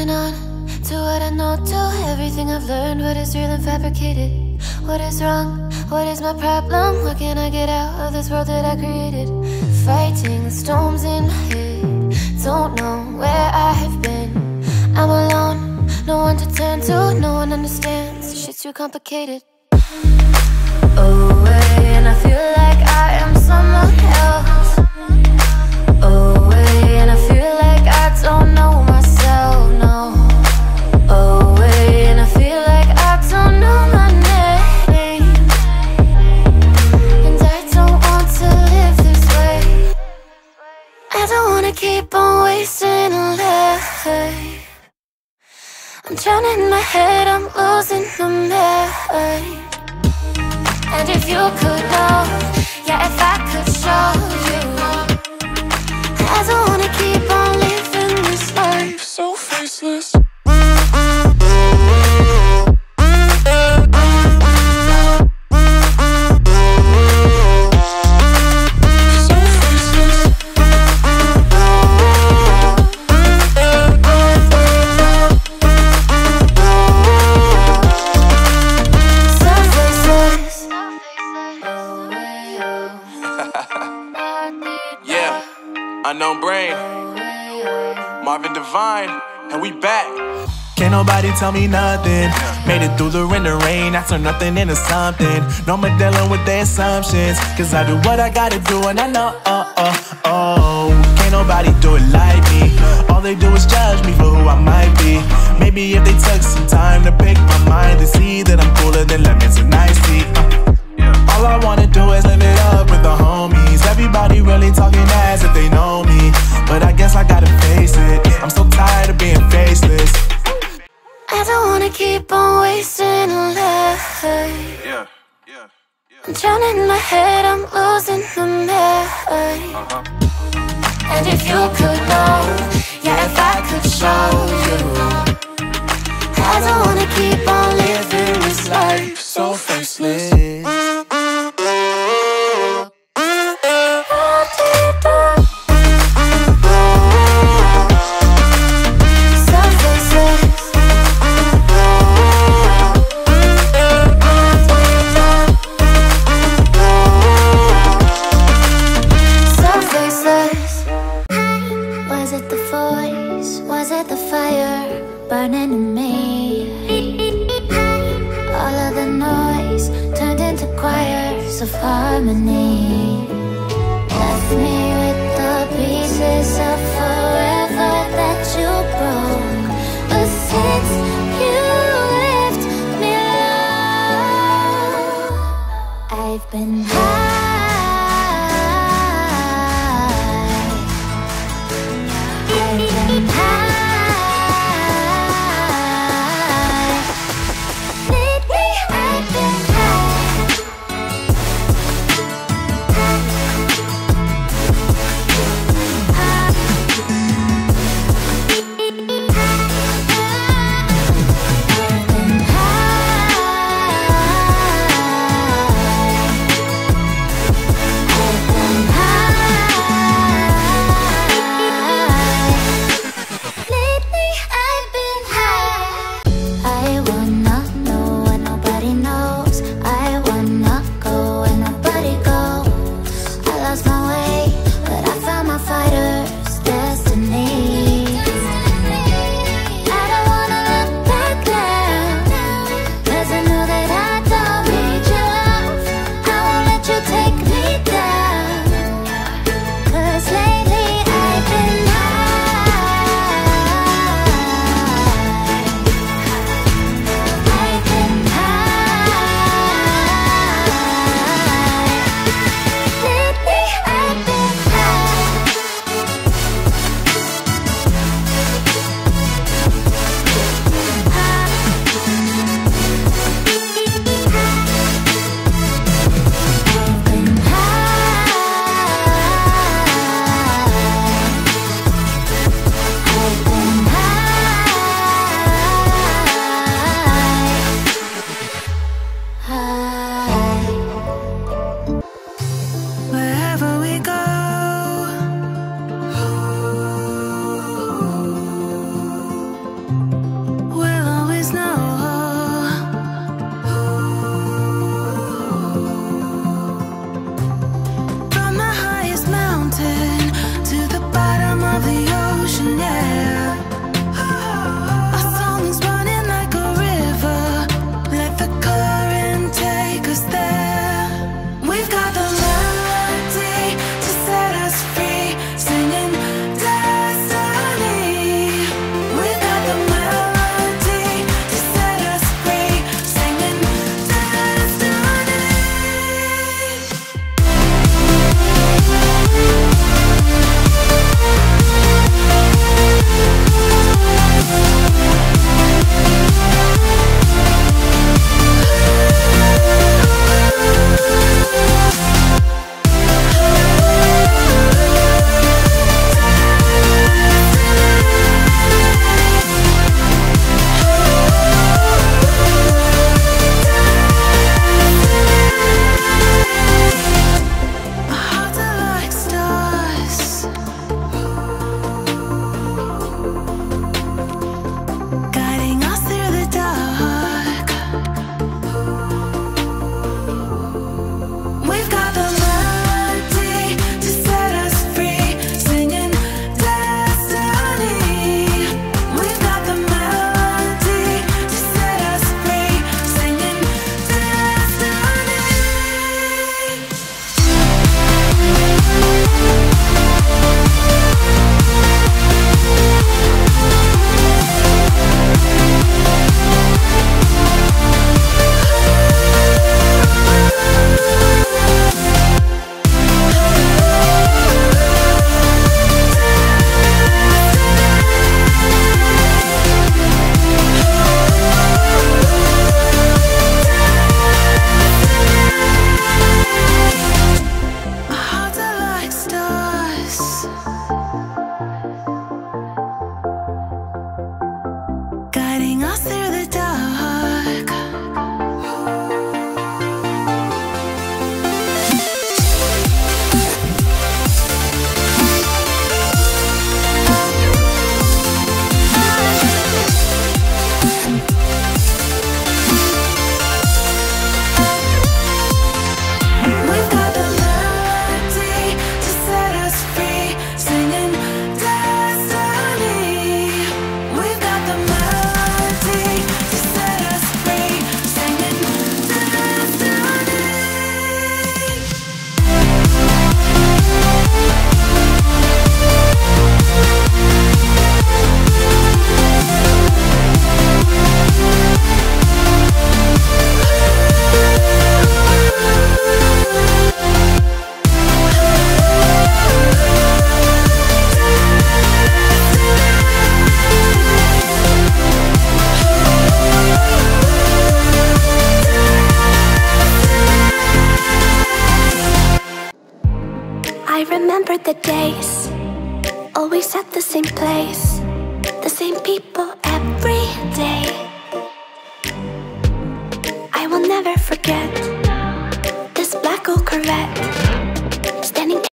holding on to what I know, to everything I've learned. What is real and fabricated? What is wrong? What is my problem? What can I get out of this world that I created? Fighting the storms in my head. Don't know where I have been. I'm alone, no one to turn to. No one understands, this shit's too complicated. Away, and I feel like I am someone else. Away, and I feel like I don't know myself, no. Away, and I feel like I don't know my name. And I don't want to live this way. I don't wanna keep on wasting a life. I'm drowning in my head, I'm losing my mind. And if you could know, yeah, if I could show you, I don't wanna keep on living this life so faceless. Unknown Brain, Marvin Divine, and we back. Can't nobody tell me nothing. Made it through the rain and rain, I turn nothing into something. No more dealing with their assumptions, cause I do what I gotta do and I know, can't nobody do it like me. All they do is judge me for who I might be. Maybe if they took some time to pick my mind, they see that I'm cooler than lemons and iced tea. All I wanna do is live it up with the homies. Everybody really talking as if they know me, but I guess I gotta face it. I'm so tired of being faceless. I don't wanna keep on wasting a life. I'm drowning in my head, I'm losing my mind. And if you could know, yeah, if I could show you, I don't wanna keep on living this life so faceless. Burning in me. All of the noise turned into choirs of harmony. Left me with the pieces of forever that you broke. But since you left me alone, I've been high. I've been high. Lately the days, always at the same place, the same people every day. I will never forget